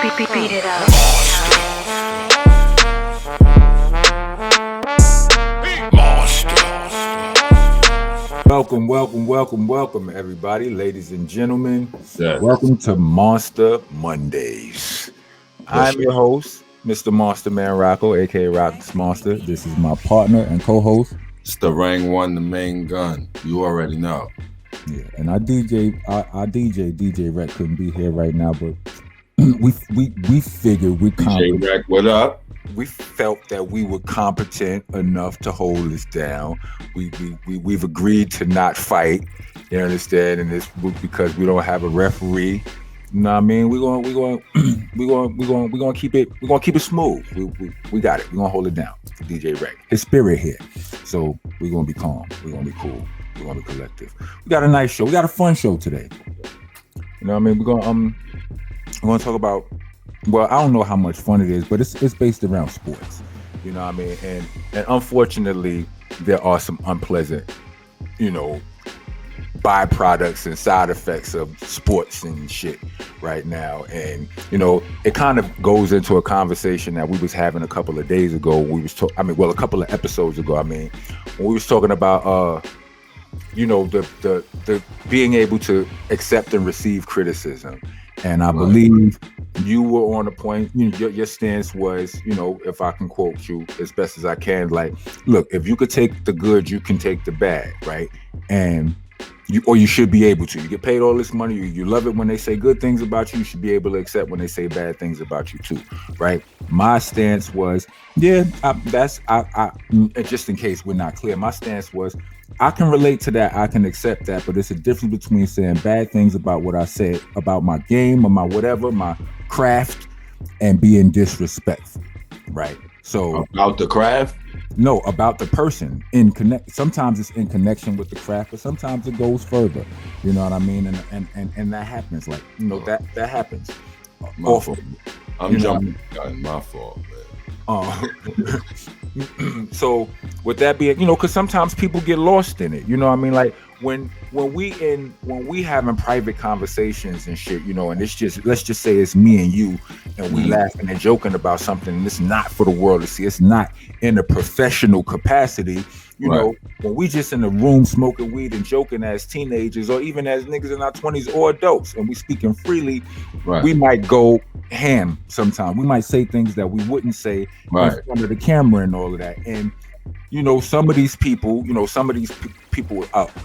Beat it up. Welcome, everybody, ladies and gentlemen. Yes. Welcome to Monsta Mondayz. I'm your host, Mr. Monsta Man Rocco, aka Rockness Monsta. This is my partner and co-host. It's the Rang One, the main gun. You already know. Yeah, and our DJ Rek couldn't be here right now, but we figured DJ Rek, what up? We felt that we were competent enough to hold this down. We've agreed to not fight. You understand? In this because we don't have a referee. You know what I mean? We're gonna keep it smooth. We got it. We're gonna hold it down. DJ Rek, his spirit here. So we're gonna be calm. We're gonna be cool. We're gonna be collective. We got a nice show. We got a fun show today. You know what I mean? We're gonna talk about. Well, I don't know how much fun it is, but it's based around sports. You know what I mean? And unfortunately, there are some unpleasant, byproducts and side effects of sports and shit right now. And, it kind of goes into a conversation that we was having a couple of days ago. A couple of episodes ago, when we was talking about, the being able to accept and receive criticism. And I believe you were on a point, your stance was, if I can quote you as best as I can, like, look, if you could take the good, you can take the bad, right? And you should be able to. You get paid all this money, you love it when they say good things about you, you should be able to accept when they say bad things about you too, right? My stance was, just in case we're not clear, my stance was, I can relate to that, I can accept that, but it's a difference between saying bad things about what I said about my game or my whatever, my craft, and being disrespectful, right? So about the craft? No, about the person. Sometimes it's in connection with the craft, but sometimes it goes further. You know what I mean? And that happens. Like, that happens. My fault. I'm jumping the gun. My fault, man. So with that being, because sometimes people get lost in it. You know what I mean? Like when we having private conversations and shit, and it's just, let's just say it's me and you, and we laughing and joking about something, and it's not for the world to see. It's not in a professional capacity. You know, when we just in the room smoking weed and joking as teenagers, or even as niggas in our 20s or adults, and we speaking freely, we might go ham sometimes. We might say things that we wouldn't say in front of the camera and all of that. And some of these people,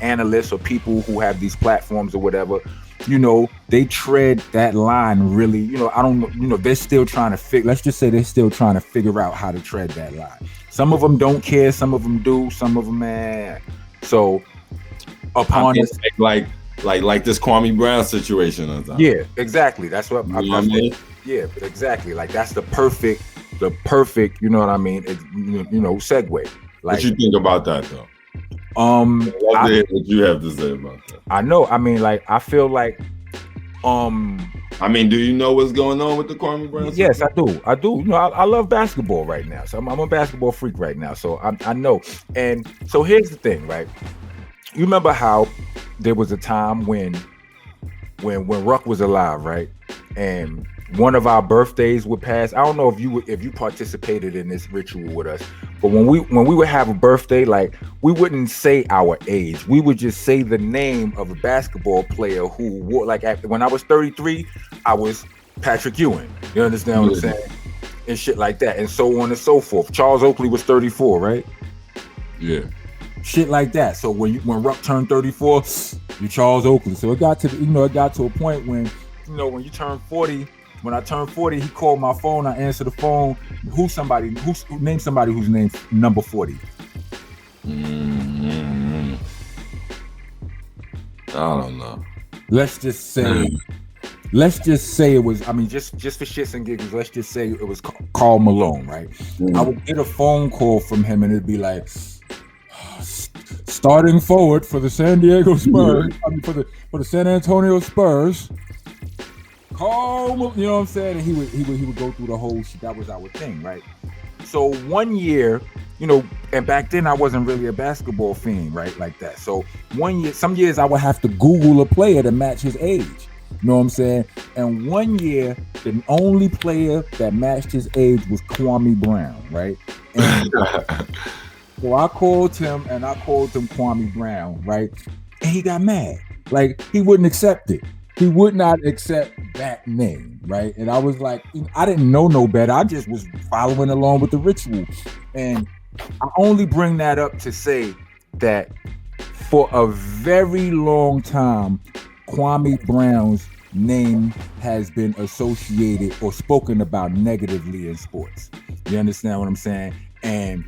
analysts or people who have these platforms or whatever, they tread that line really, I don't know, they're still trying to let's just say they're still trying to figure out how to tread that line. Some of them don't care, some of them do, some of them, man. So upon this, like this Kwame Brown situation. Yeah, exactly. That's what I mean. Yeah, exactly. Like that's the perfect, you know what I mean? Segue. Like, what you think about that though? I'd love to hear what you have to say about that. I know. I feel like, do you know what's going on with the Kwame Brown? Yes, I do. I love basketball right now. So I'm a basketball freak right now. So I know. And so here's the thing, right? You remember how there was a time when Ruck was alive, right? And one of our birthdays would pass. I don't know if you participated in this ritual with us, but when we would have a birthday, like we wouldn't say our age. We would just say the name of a basketball player who wore, like, when I was 33, I was Patrick Ewing. You understand what I'm saying? And shit like that, and so on and so forth. Charles Oakley was 34, right? Yeah. Shit like that. So when Ruck turned 34, you're Charles Oakley. So it got to a point when when you turn 40. When I turned 40, he called my phone. I answered the phone. Name somebody who's named number 40. I don't know. Let's just say it was. Just for shits and giggles. Let's just say it was Karl Malone, right? I would get a phone call from him, and it'd be like, starting forward for the San Diego Spurs. For the San Antonio Spurs. You know what I'm saying? And he would go through the whole shit. That was our thing, right? So one year, and back then I wasn't really a basketball fiend, right? Like that. So some years I would have to Google a player to match his age. You know what I'm saying? And one year, the only player that matched his age was Kwame Brown, right? And so I called him Kwame Brown, right? And he got mad. Like, he wouldn't accept it. He would not accept that name, right? And I was like, I didn't know no better. I just was following along with the ritual. And I only bring that up to say that for a very long time, Kwame Brown's name has been associated or spoken about negatively in sports. You understand what I'm saying? And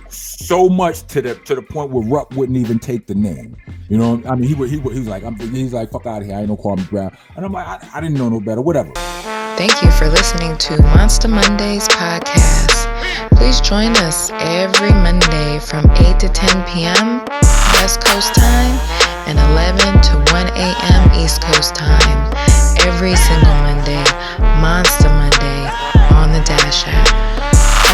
so much to the point where Ruck wouldn't even take the name. You know, I mean, he was like, he's like, fuck out of here. I ain't no Kwame Brown. And I'm like, I didn't know no better. Whatever. Thank you for listening to Monsta Mondayz Podcast. Please join us every Monday from 8 to 10 p.m. West Coast time and 11 to 1 a.m. East Coast time. Every single Monday, Monsta Monday on the Dash app.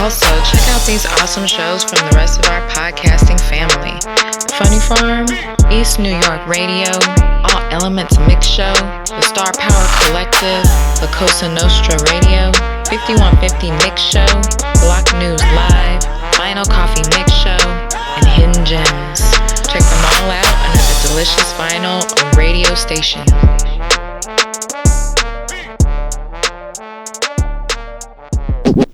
Also, check out these awesome shows from the rest of our podcasting family. Funny Farm, East New York Radio, All Elements Mix Show, the Starpower Collective, La Cosa Nostra Radio, 5150 Mix Show, Block News Live, Vinyl Coffee Mix Show, and Hidden Gems. Check them all out under the Delicious Vinyl radio station.